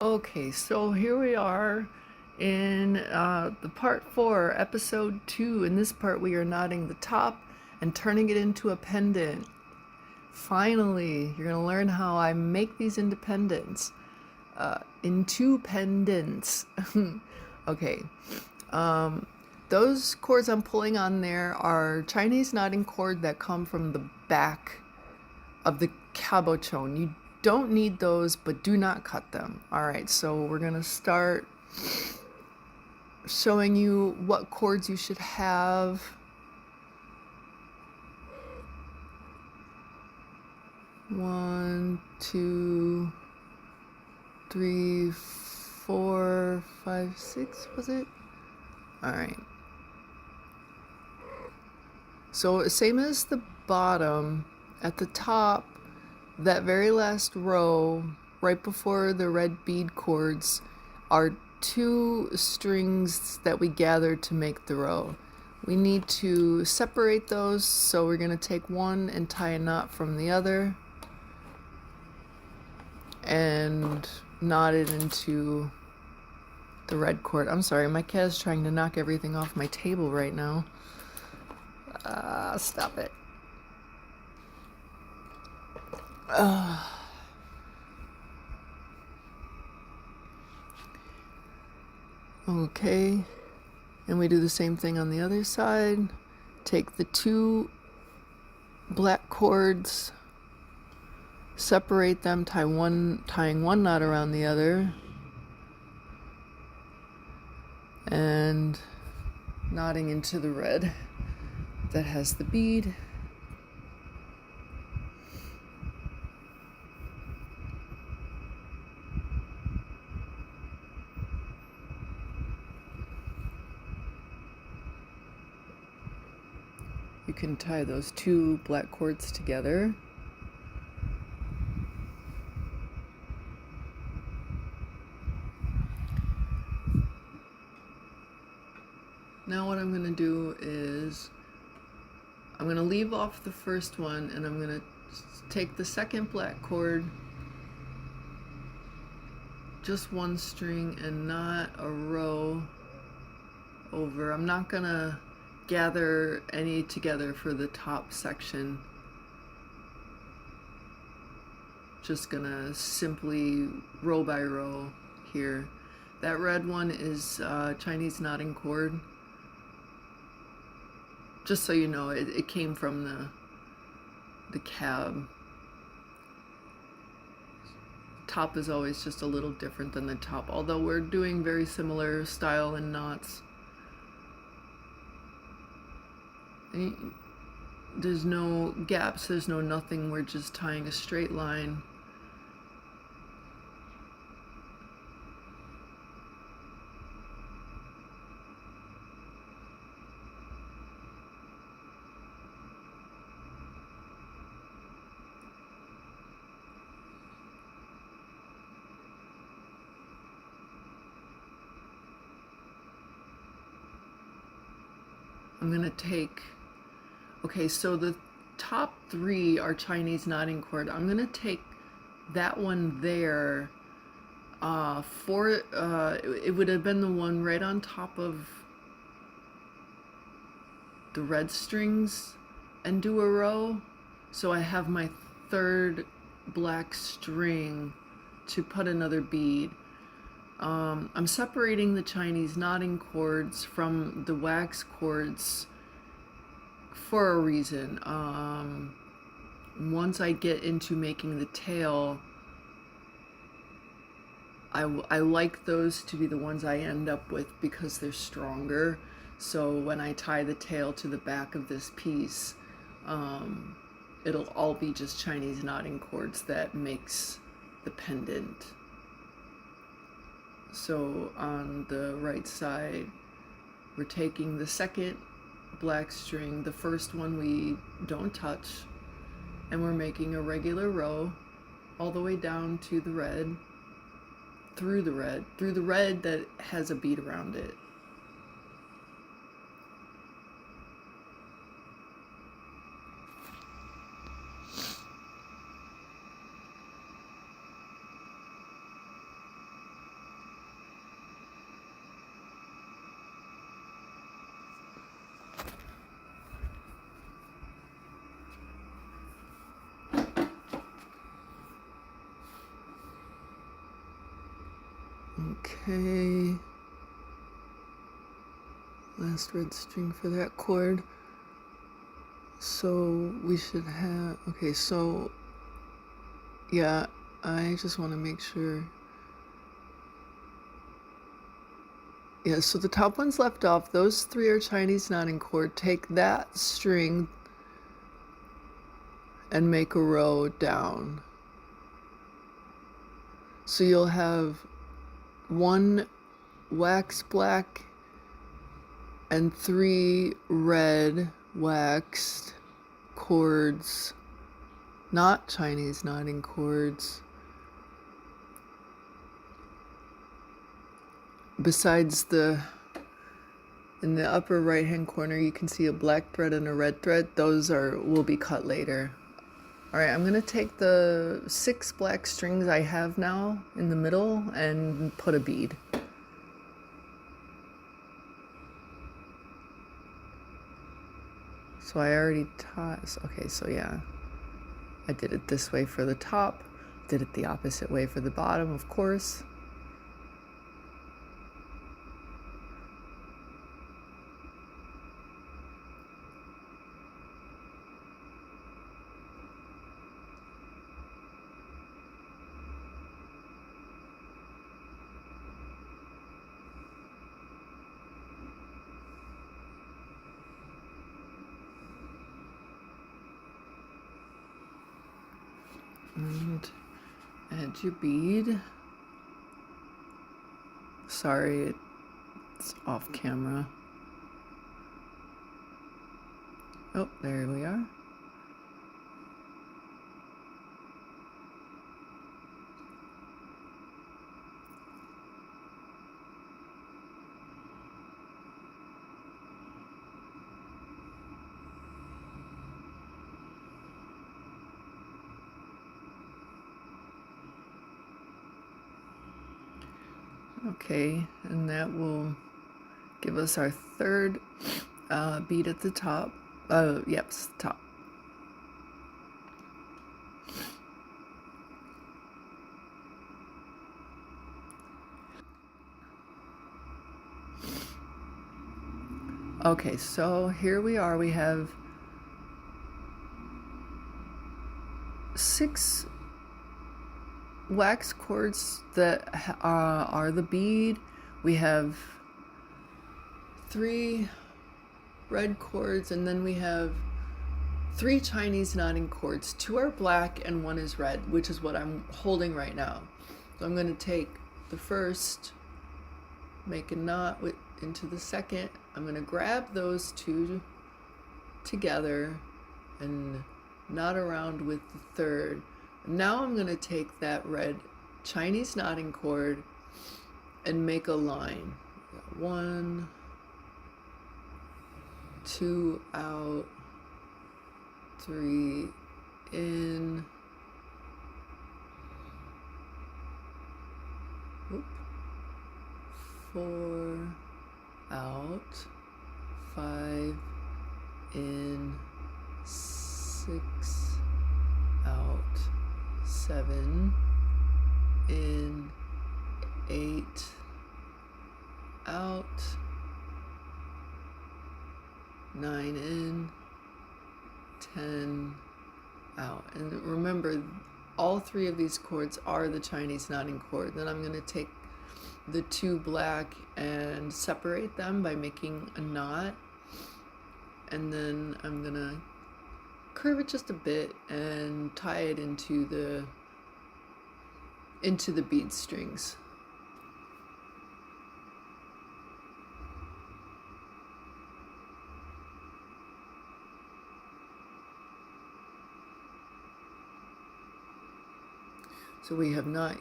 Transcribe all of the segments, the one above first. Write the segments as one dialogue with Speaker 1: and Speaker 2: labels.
Speaker 1: Okay, so here we are in the part 4, episode 2. In this part, we are knotting the top and turning it into a pendant. Finally, you're going to learn how I make these into pendants. Okay, those cords I'm pulling on there are Chinese knotting cord that come from the back of the cabochon. You don't need those, but do not cut them. All right, so we're gonna start showing you what cords you should have. One, two, three, four, five, six, was it? All right. So same as the bottom, at the top, that very last row, right before the red bead cords, are two strings that we gathered to make the row. We need to separate those, so we're going to take one and tie a knot from the other and knot it into the red cord. I'm sorry, my cat is trying to knock everything off my table right now. Stop it. Okay, and we do the same thing on the other side. Take the two black cords, separate them, tying one knot around the other, and knotting into the red that has the bead. You can tie those two black cords together. Now what I'm going to do is I'm going to leave off the first one, and I'm going to take the second black cord, just one string, and knot a row over. I'm not going to gather any together for the top section. Just gonna simply row by row here. That red one is Chinese knotting cord. Just so you know, it came from the cab. Top is always just a little different than the top, although we're doing very similar style and knots. There's no gaps, there's no nothing, we're just tying a straight line. I'm gonna take, okay, so the top three are Chinese knotting cord. I'm gonna take that one there it would have been the one right on top of the red strings and do a row. So I have my third black string to put another bead. I'm separating the Chinese knotting cords from the wax cords for a reason. Once I get into making the tail, I like those to be the ones I end up with because they're stronger. So when I tie the tail to the back of this piece, it'll all be just Chinese knotting cords that makes the pendant. So on the right side, we're taking the second black string, the first one we don't touch, and we're making a regular row all the way down to the red, through the red that has a bead around it. Okay. Last red string for that chord. So we should have, okay, so yeah, I just want to make sure. Yeah, so the top one's left off. Those three are Chinese nodding chord. Take that string and make a row down. So you'll have one wax black and three red waxed chords, not Chinese nodding chords. Besides in the upper right hand corner, you can see a black thread and a red thread. Those will be cut later. All right, I'm gonna take the 6 black strings I have now in the middle and put a bead. So I already taught, okay, so yeah, I did it this way for the top, did it the opposite way for the bottom, of course. And add your bead. Sorry, it's off camera. Oh, there we are. Okay, and that will give us our third bead at the top. Yep, top. Okay, so here we are. We have 6 wax cords that are the bead. We have 3 red cords, and then we have 3 Chinese nodding cords. 2 are black and 1 is red, which is what I'm holding right now. So I'm going to take the first, make a knot into the second. I'm going to grab those 2 together and knot around with the third. Now I'm going to take that red Chinese nodding cord and make a line. 1, 2 out, 3 in, 4 out, 5 in, 6 out, 7 in, 8 out, 9 in, 10 out. And remember, all 3 of these chords are the Chinese nodding chord. Then I'm going to take the 2 black and separate them by making a knot, and then I'm going to curve it just a bit and tie it into the bead strings. So we have not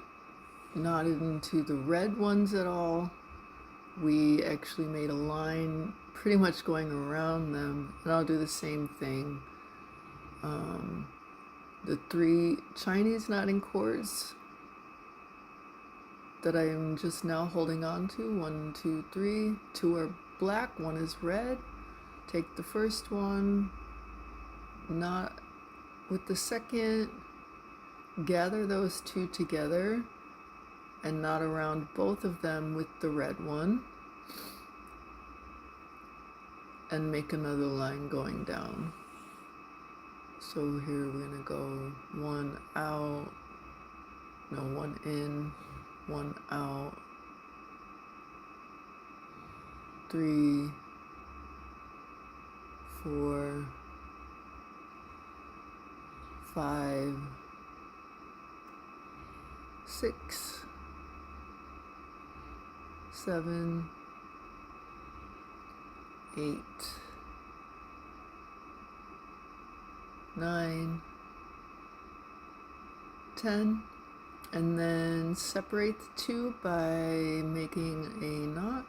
Speaker 1: knotted into the red ones at all. We actually made a line pretty much going around them, and I'll do the same thing. The 3 Chinese nodding chords that I am just now holding on to, 1, 2, 3, 2 are black, 1 is red. Take the first one, knot with the second, gather those 2 together, and knot around both of them with the red one, and make another line going down. So here we're gonna go one out, no, one in, one out, 3, 4, 5, 6, 7, 8, 9, 10, and then separate the two by making a knot,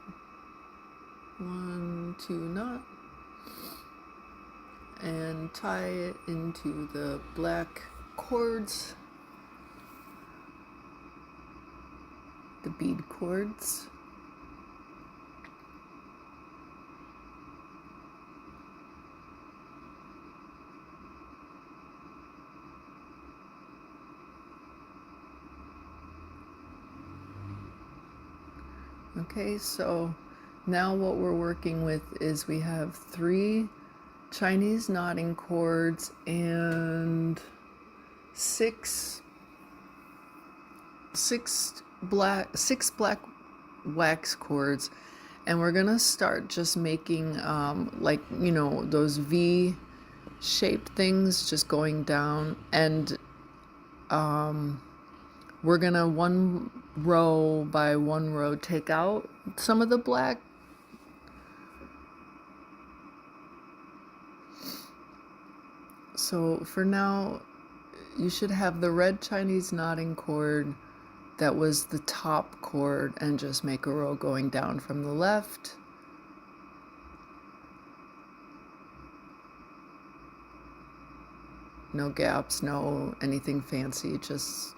Speaker 1: 1, 2 knot, and tie it into the black cords, the bead cords. Okay, so now what we're working with is we have 3 Chinese knotting cords and 6 black wax cords, and we're gonna start just making like, you know, those V shaped things just going down, and we're gonna 1 row by 1 row take out some of the black. So for now, you should have the red Chinese knotting cord that was the top cord, and just make a row going down from the left. No gaps, no anything fancy, just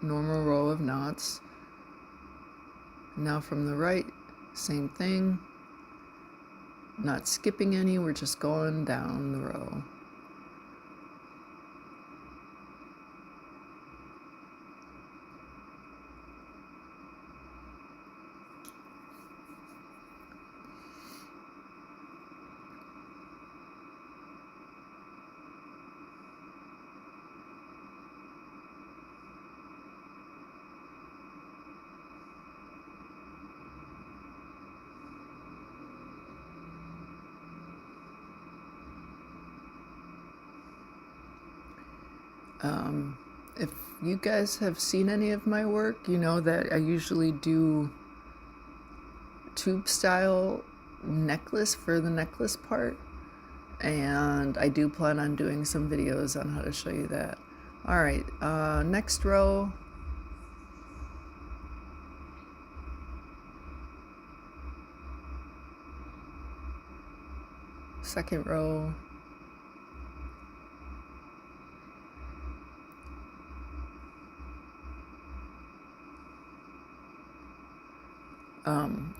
Speaker 1: normal row of knots. Now from the right, same thing. Not skipping any, we're just going down the row. If you guys have seen any of my work, you know that I usually do tube style necklace for the necklace part, and I do plan on doing some videos on how to show you that. All right, next row. Second row.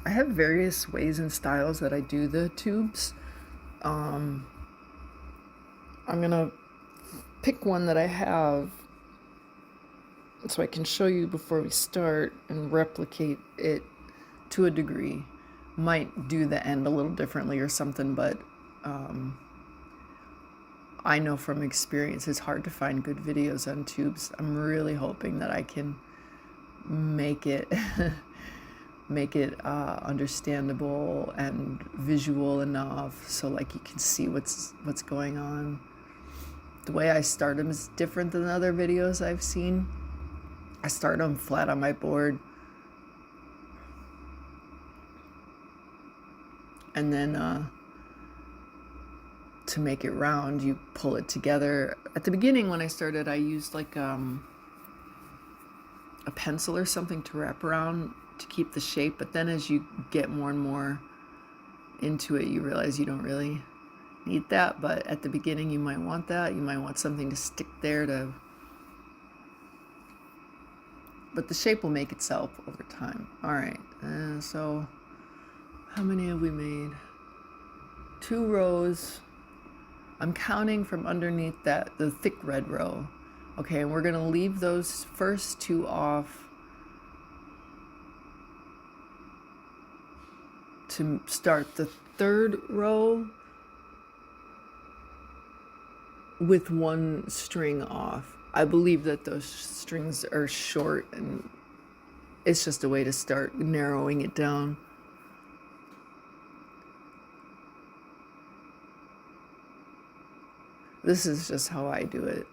Speaker 1: I have various ways and styles that I do the tubes. I'm gonna pick one that I have so I can show you before we start and replicate it to a degree. Might do the end a little differently or something, but I know from experience it's hard to find good videos on tubes. I'm really hoping that I can make it understandable and visual enough so like you can see what's going on. The way I start them is different than other videos I've seen. I start them flat on my board, and then to make it round, you pull it together. At the beginning when I started, I used like a pencil or something to wrap around to keep the shape, but then as you get more and more into it, you realize you don't really need that. But at the beginning you might want that. You might want something to stick there to, but the shape will make itself over time. All right, so how many have we made? 2 rows. I'm counting from underneath that, the thick red row. Okay, and we're gonna leave those first 2 off to start the third row with one string off. I believe that those strings are short, and it's just a way to start narrowing it down. This is just how I do it.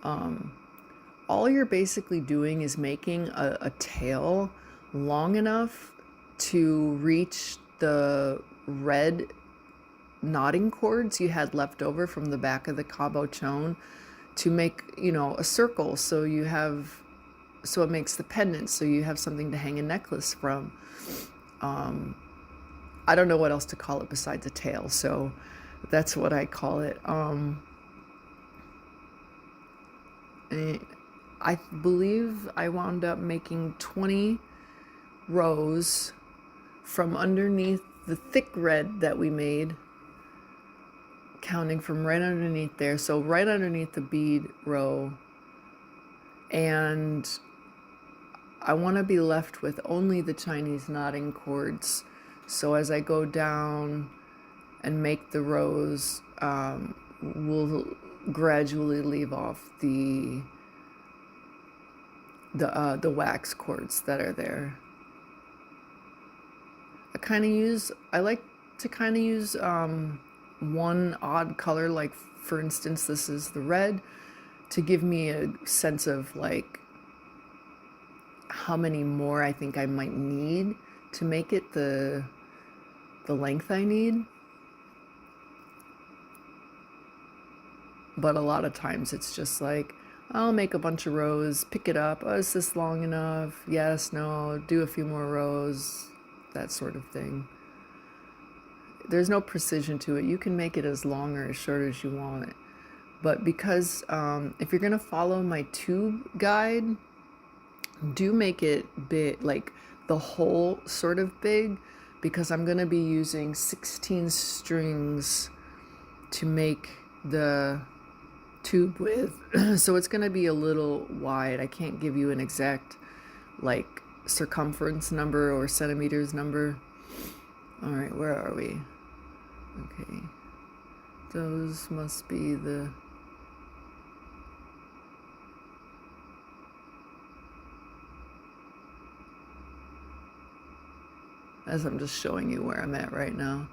Speaker 1: All you're basically doing is making a tail long enough to reach the red knotting cords you had left over from the back of the cabo chone to make, you know, a circle, so you have, so it makes the pendant, so you have something to hang a necklace from. I don't know what else to call it besides a tail, so that's what I call it. I believe I wound up making 20 rows from underneath the thick red that we made, counting from right underneath there, so right underneath the bead row. And I want to be left with only the Chinese knotting cords, so as I go down and make the rows, we'll gradually leave off the wax cords that are there. I like to kind of use one odd color, like for instance this is the red, to give me a sense of like how many more I think I might need to make it the length I need. But a lot of times it's just like, I'll make a bunch of rows, pick it up, oh, is this long enough? Yes, no, do a few more rows, that sort of thing. There's no precision to it. You can make it as long or as short as you want it. But because if you're gonna follow my tube guide, do make it big, like the whole sort of big, because I'm gonna be using 16 strings to make the tube with. So it's gonna be a little wide. I can't give you an exact like circumference number or centimeters number. All right, where are we? Okay, those must be the, as I'm just showing you where I'm at right now.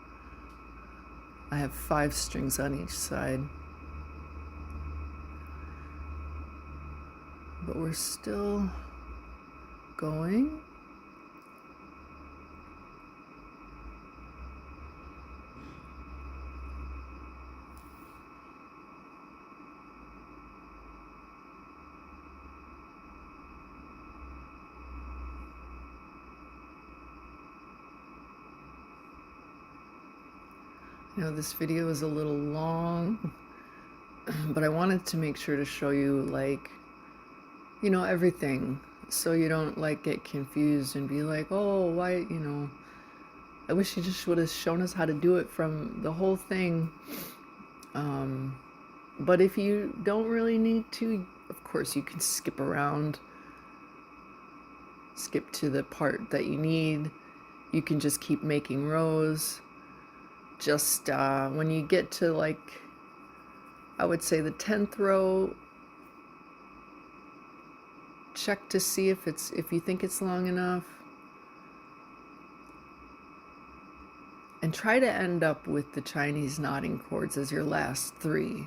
Speaker 1: I have 5 strings on each side. But we're still going. You know, this video is a little long, but I wanted to make sure to show you, like, you know, everything, so you don't like get confused and be like, oh, why, you know, I wish you just would have shown us how to do it from the whole thing. But if you don't really need to, of course you can skip around, skip to the part that you need. You can just keep making rows. Just when you get to, like, I would say the 10th row, check to see if you think it's long enough, and try to end up with the Chinese knotting cords as your last 3.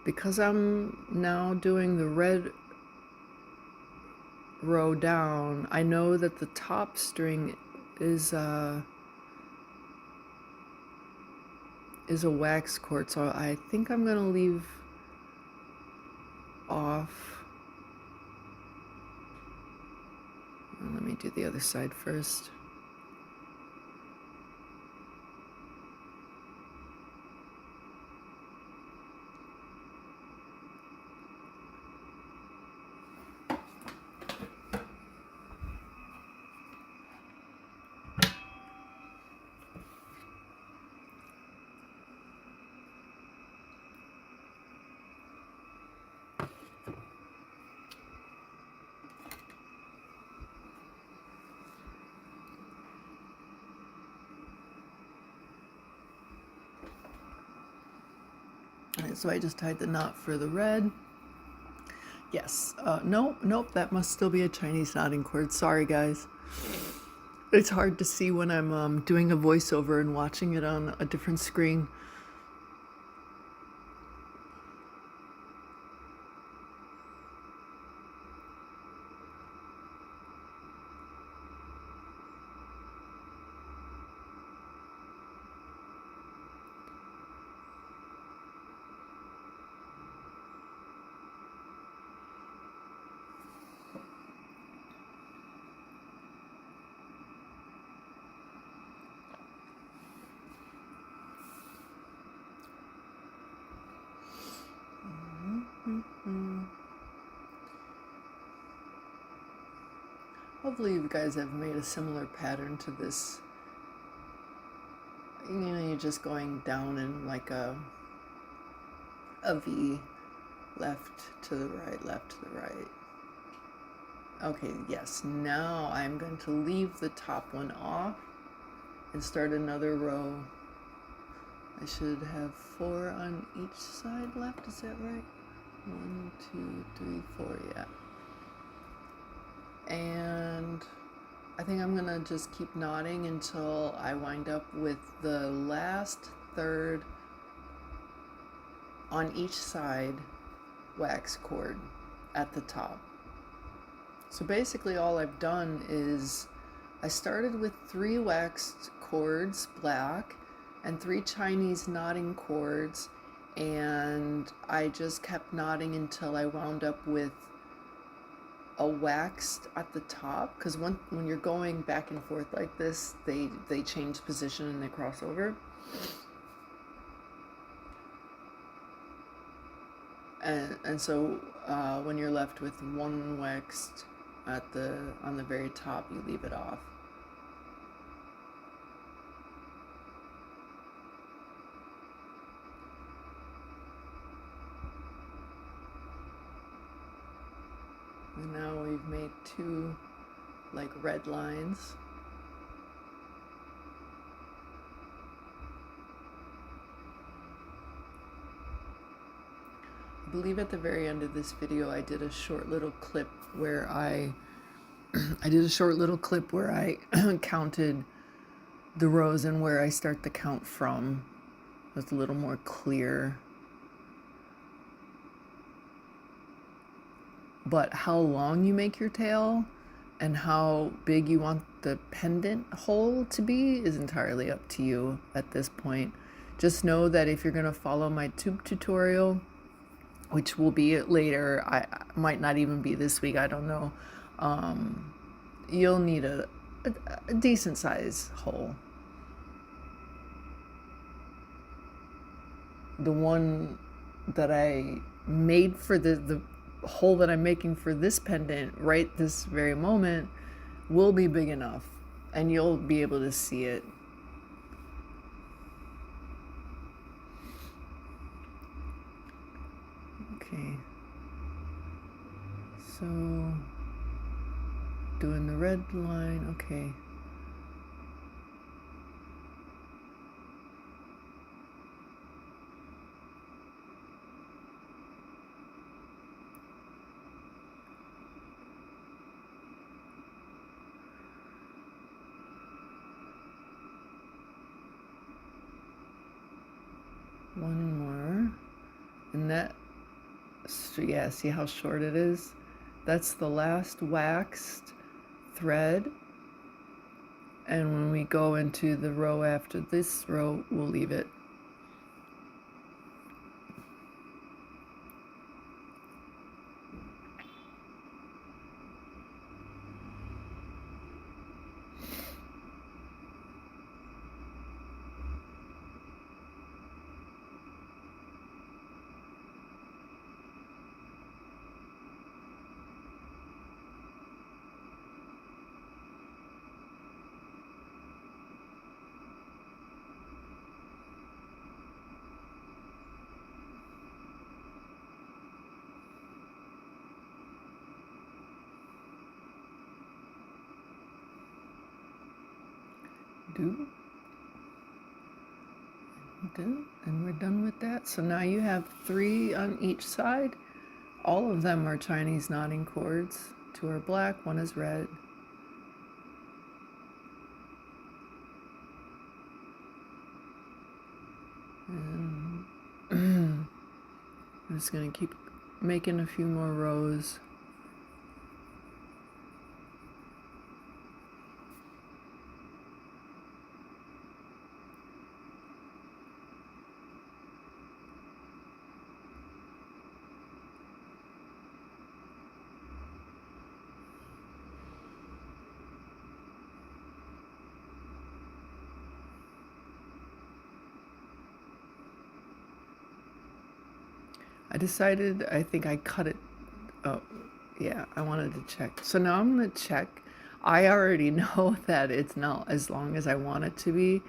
Speaker 1: Because I'm now doing the red row down, I know that the top string is a wax cord, so I think I'm gonna leave off. Let me do the other side first. So I just tied the knot for the red. Yes, nope, that must still be a Chinese knotting cord. Sorry, guys. It's hard to see when I'm doing a voiceover and watching it on a different screen. Hopefully you guys have made a similar pattern to this. You know, you're just going down in like a V, left to the right, left to the right. Okay, yes, now I'm going to leave the top one off and start another row. I should have 4 on each side left, is that right? 1, 2, 3, 4, yeah. And I think I'm gonna just keep knotting until I wind up with the last third on each side wax cord at the top. So basically all I've done is I started with 3 waxed cords, black, and 3 Chinese knotting cords, and I just kept knotting until I wound up with a waxed at the top, because when you're going back and forth like this, they change position and they cross over. And so when you're left with 1 waxed on the very top, you leave it off. And now we've made 2 like red lines. I believe at the very end of this video I did a short little clip where I counted the rows and where I start the count from. It's a little more clear. But how long you make your tail and how big you want the pendant hole to be is entirely up to you at this point. Just know that if you're going to follow my tube tutorial, which will be later, I might not even be this week, I don't know, you'll need a decent size hole. The one that I made for the hole that I'm making for this pendant right this very moment will be big enough, and you'll be able to see it. Okay, so doing the red line, okay. One more, and that, so yeah, see how short it is? That's the last waxed thread, and when we go into the row after this row, we'll leave it. pendant, and we're done with that. So now you have 3 on each side. All of them are Chinese knotting cords. 2 are black, 1 is red. And I'm just going to keep making a few more rows. I decided, I think I cut it. Oh, yeah, I wanted to check. So now I'm going to check. I already know that it's not as long as I want it to be,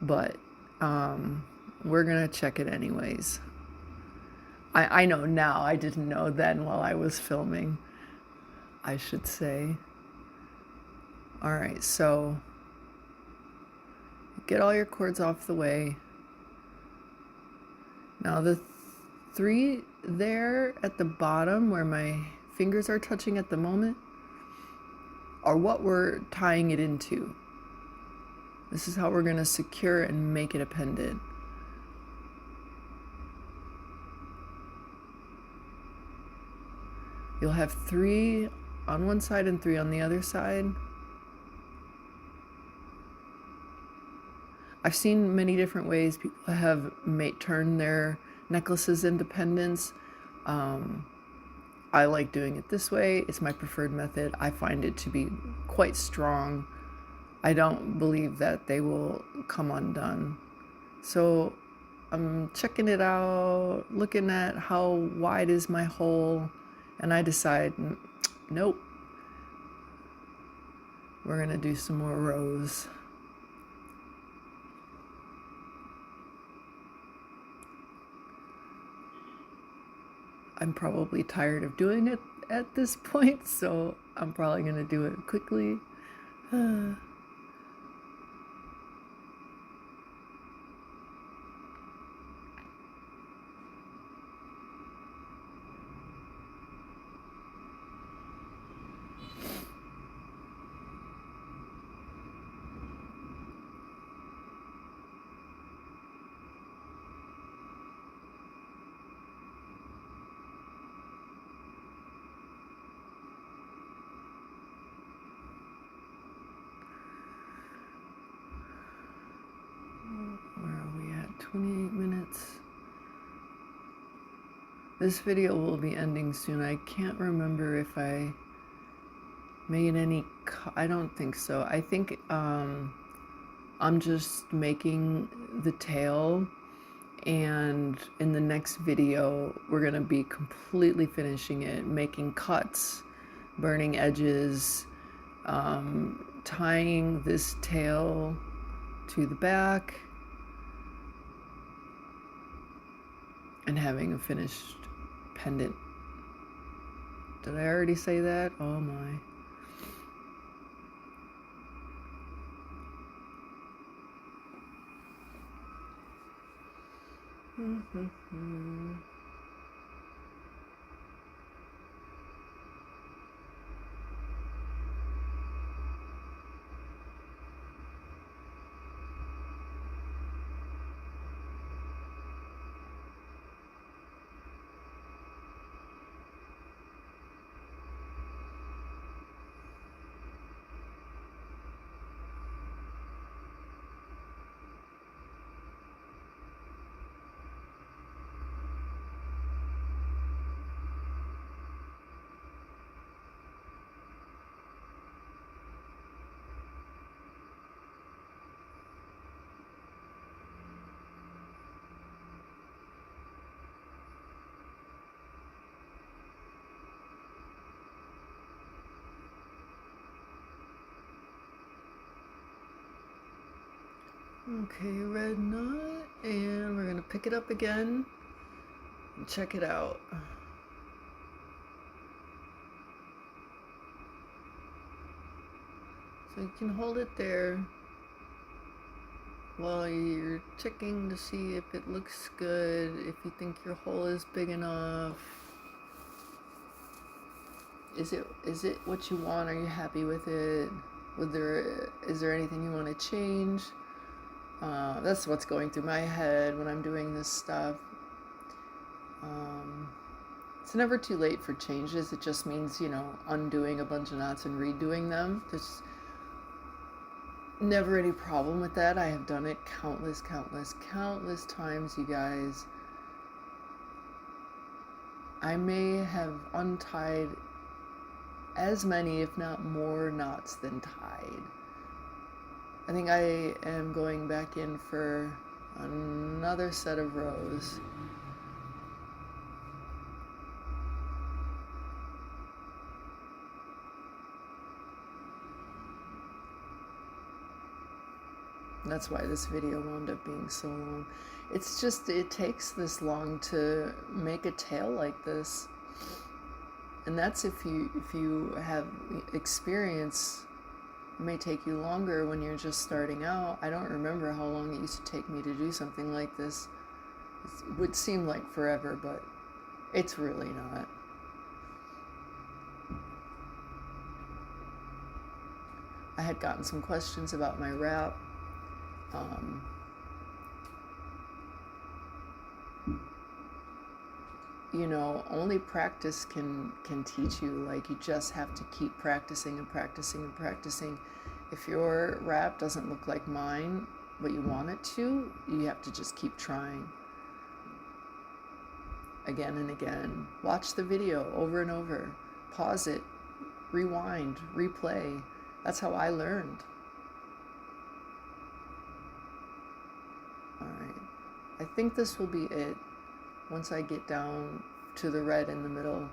Speaker 1: but we're going to check it anyways. I know now. I didn't know then while I was filming, I should say. All right, so get all your cords off the way. Now the 3 there at the bottom where my fingers are touching at the moment are what we're tying it into. This is how we're going to secure and make it a pendant. You'll have 3 on one side and 3 on the other side. I've seen many different ways people have turned their necklaces into pendants. I like doing it this way. It's my preferred method. I find it to be quite strong. I don't believe that they will come undone. So I'm checking it out, looking at how wide is my hole, and I decide, nope, we're gonna do some more rows. I'm probably tired of doing it at this point, so I'm probably gonna do it quickly. Where are we at? 28 minutes. This video will be ending soon. I can't remember if I made any I don't think so. I think I'm just making the tail, and in the next video we're gonna be completely finishing it, making cuts, burning edges, tying this tail to the back, and having a finished pendant. Did I already say that? Oh my. Okay, red knot, and we're gonna pick it up again and check it out. So you can hold it there Well, you're checking to see if it looks good, if you think your hole is big enough. Is it what you want? Are you happy with it? Is there anything you want to change? That's what's going through my head when I'm doing this stuff. It's never too late for changes. It just means, you know, undoing a bunch of knots and redoing them. There's never any problem with that. I have done it countless times, you guys. I may have untied as many, if not more, knots than tied. I think I am going back in for another set of rows. That's why this video wound up being so long. It's just, it takes this long to make a tail like this. And that's if you have experience. It may take you longer when you're just starting out. I don't remember how long it used to take me to do something like this. It would seem like forever, but it's really not. I had gotten some questions about my wrap. You know, only practice can teach you. Like, you just have to keep practicing and practicing and practicing. If your wrap doesn't look like mine, but you want it to, you have to just keep trying again and again. Watch the video over and over, pause it, rewind, replay. That's how I learned. All right, I think this will be it once I get down to the red in the middle.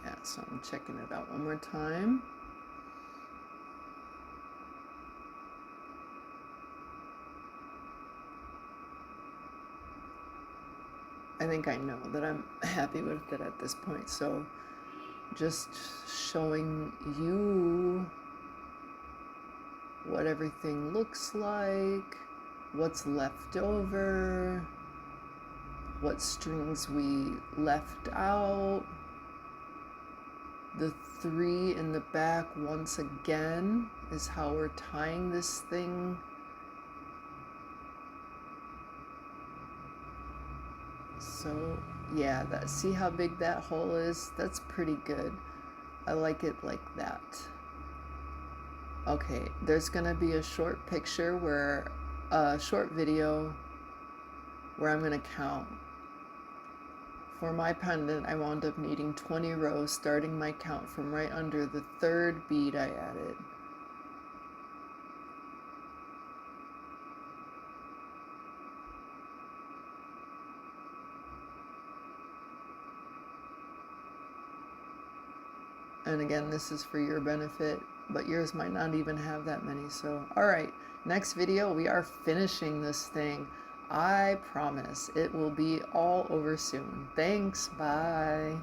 Speaker 1: Yeah, so I'm checking it out one more time. I think I know that I'm happy with it at this point, so just showing you what everything looks like, what's left over, what strings we left out. The 3 in the back once again is how we're tying this thing. So yeah, see how big that hole is? That's pretty good. I like it like that. Okay, there's gonna be a short picture where, a short video where I'm gonna count. For my pendant, I wound up needing 20 rows, starting my count from right under the 3rd bead I added. And again, this is for your benefit, but yours might not even have that many. So, all right, next video, we are finishing this thing. I promise it will be all over soon. Thanks, bye.